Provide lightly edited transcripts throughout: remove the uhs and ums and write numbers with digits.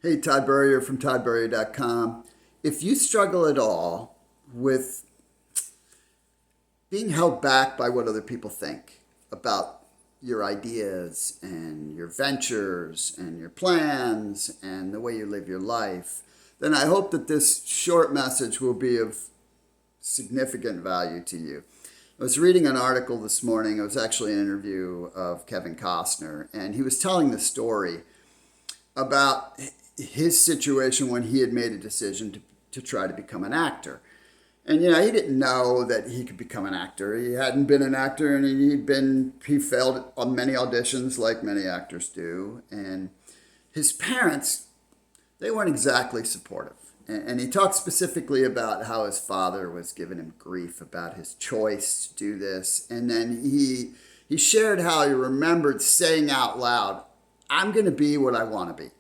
Hey, Tburrier from Tburrier.com. If you struggle at all with being held back by what other people think about your ideas and your ventures and your plans and the way you live your life, then I hope that this short message will be of significant value to you. I was reading an article this morning. It was actually an interview of Kevin Costner, and he was telling the story about his situation when he had made a decision to try to become an actor. And he didn't know that he could become an actor. He hadn't been an actor, and he failed on many auditions like many actors do. And his parents, they weren't exactly supportive. And he talked specifically about how his father was giving him grief about his choice to do this. And then he shared how he remembered saying out loud, "I'm going to be what I want to be."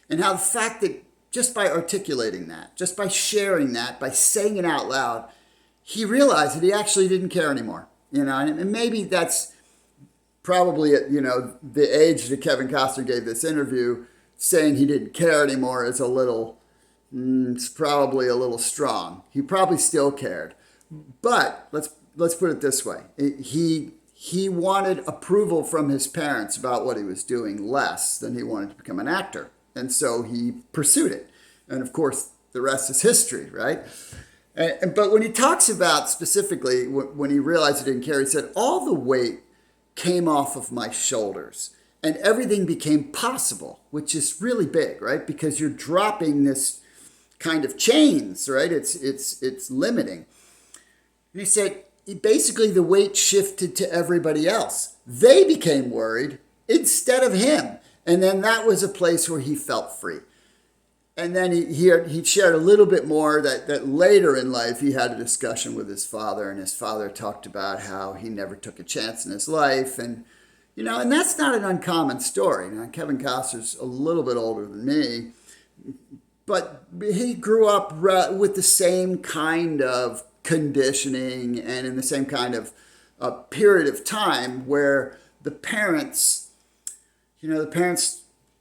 And how the fact that just by articulating that, just by sharing that, by saying it out loud, he realized that he actually didn't care anymore. And maybe that's probably at, the age that Kevin Costner gave this interview, saying he didn't care anymore is it's probably a little strong. He probably still cared. But let's put it this way. He wanted approval from his parents about what he was doing less than he wanted to become an actor. And so he pursued it. And of course, the rest is history, right? But when he talks about specifically when he realized he didn't care, he said, all the weight came off of my shoulders and everything became possible, which is really big, right? Because you're dropping this kind of chains, right? It's limiting. And he said, basically the weight shifted to everybody else. They became worried instead of him. And then that was a place where he felt free. And then he shared a little bit more that later in life he had a discussion with his father, and his father talked about how he never took a chance in his life. And that's not an uncommon story. Now, Kevin Costner's a little bit older than me, but he grew up with the same kind of conditioning and in the same kind of period of time where the parents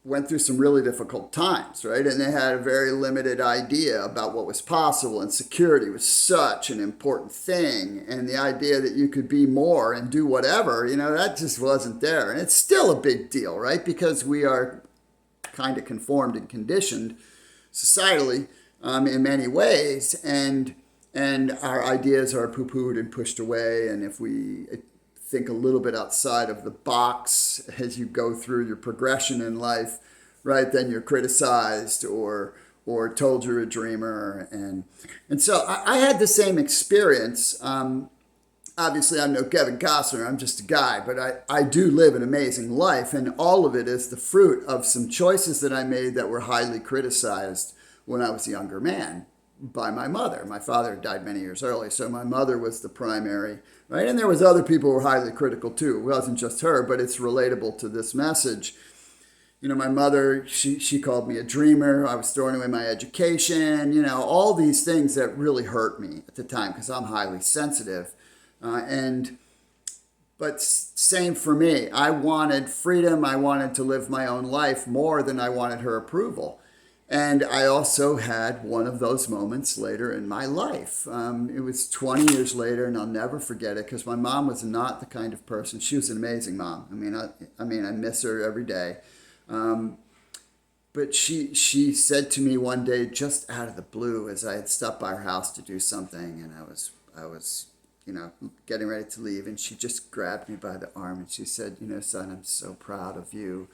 went through some really difficult times, right? And they had a very limited idea about what was possible, and security was such an important thing. And the idea that you could be more and do whatever, that just wasn't there. And it's still a big deal, right? Because we are kind of conformed and conditioned societally in many ways. And our ideas are poo-pooed and pushed away. And if we think a little bit outside of the box as you go through your progression in life, right, then you're criticized or told you're a dreamer. And so I had the same experience. Obviously, I'm no Kevin Costner. I'm just a guy, but I do live an amazing life. And all of it is the fruit of some choices that I made that were highly criticized when I was a younger man by my mother. My father died many years early, so my mother was the primary, right? And there was other people who were highly critical too. It wasn't just her, but it's relatable to this message. My mother, she called me a dreamer. I was throwing away my education, all these things that really hurt me at the time because I'm highly sensitive. But same for me. I wanted freedom. I wanted to live my own life more than I wanted her approval. And I also had one of those moments later in my life. It was 20 years later, and I'll never forget it because my mom was not the kind of person. She was an amazing mom. I miss her every day. But she said to me one day, just out of the blue, as I had stopped by her house to do something, and I was getting ready to leave, and she just grabbed me by the arm and she said, son, I'm so proud of you.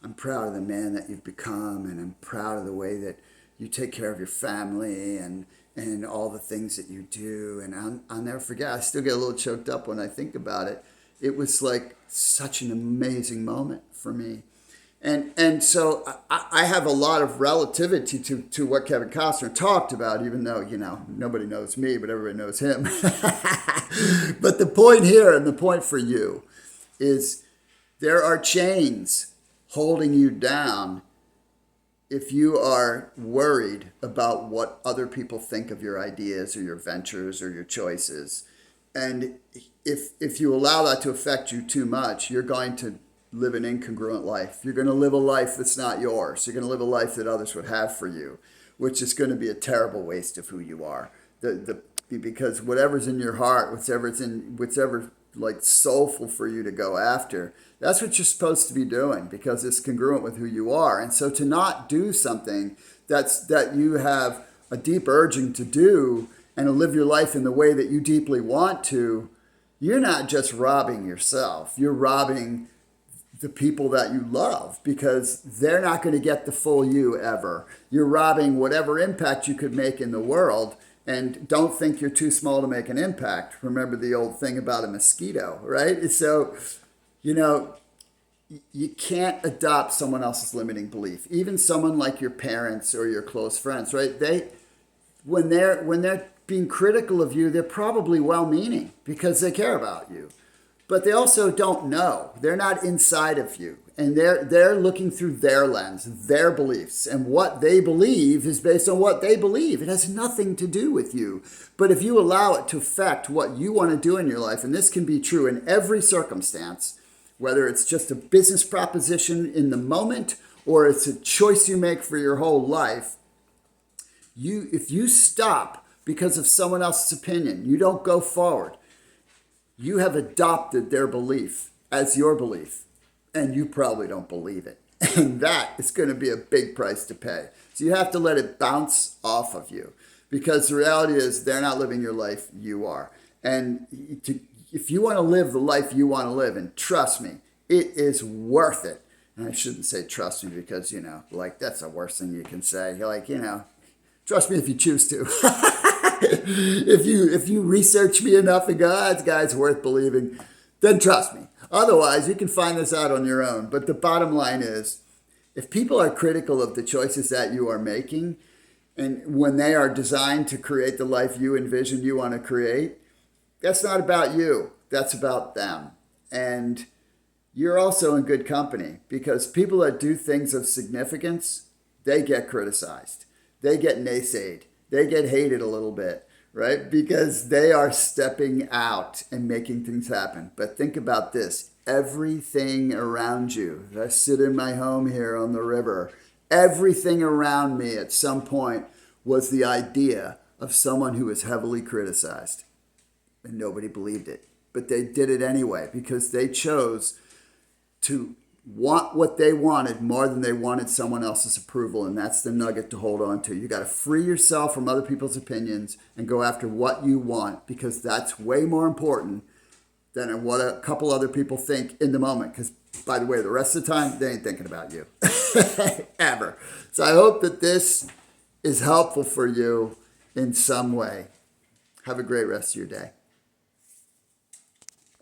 I'm proud of the man that you've become, and I'm proud of the way that you take care of your family and all the things that you do. And I'll never forget. I still get a little choked up when I think about it. It was like such an amazing moment for me. And so I have a lot of relativity to what Kevin Costner talked about, even though, nobody knows me, but everybody knows him. But the point here and the point for you is there are chains holding you down if you are worried about what other people think of your ideas or your ventures or your choices. And if you allow that to affect you too much, you're going to live an incongruent life. You're going to live a life that's not yours. You're going to live a life that others would have for you, which is going to be a terrible waste of who you are. Because whatever's in your heart, whatever like soulful for you to go after, that's what you're supposed to be doing because it's congruent with who you are. And so to not do something that you have a deep urging to do and to live your life in the way that you deeply want to, you're not just robbing yourself. You're robbing the people that you love because they're not going to get the full you ever. You're robbing whatever impact you could make in the world. And don't think you're too small to make an impact. Remember the old thing about a mosquito, right? So, you can't adopt someone else's limiting belief. Even someone like your parents or your close friends, right? When they're being critical of you, they're probably well-meaning because they care about you. But they also don't know. They're not inside of you. And they're looking through their lens, their beliefs. And what they believe is based on what they believe. It has nothing to do with you. But if you allow it to affect what you want to do in your life, and this can be true in every circumstance, whether it's just a business proposition in the moment or it's a choice you make for your whole life, if you stop because of someone else's opinion, you don't go forward, you have adopted their belief as your belief, and you probably don't believe it. And that is going to be a big price to pay. So you have to let it bounce off of you because the reality is they're not living your life, you are. And if you want to live the life you want to live, and trust me, it is worth it. And I shouldn't say trust me because, that's the worst thing you can say. Trust me if you choose to. If you research me enough and go, this guy's worth believing, then trust me. Otherwise, you can find this out on your own. But the bottom line is, if people are critical of the choices that you are making, and when they are designed to create the life you envision you want to create, that's not about you. That's about them. And you're also in good company because people that do things of significance, they get criticized. They get naysayed. They get hated a little bit, right? Because they are stepping out and making things happen. But think about this. Everything around you, I sit in my home here on the river, everything around me at some point was the idea of someone who was heavily criticized. And nobody believed it. But they did it anyway because they chose to want what they wanted more than they wanted someone else's approval. And that's the nugget to hold on to. You got to free yourself from other people's opinions and go after what you want because that's way more important than what a couple other people think in the moment. Because, by the way, the rest of the time, they ain't thinking about you. Ever. So I hope that this is helpful for you in some way. Have a great rest of your day.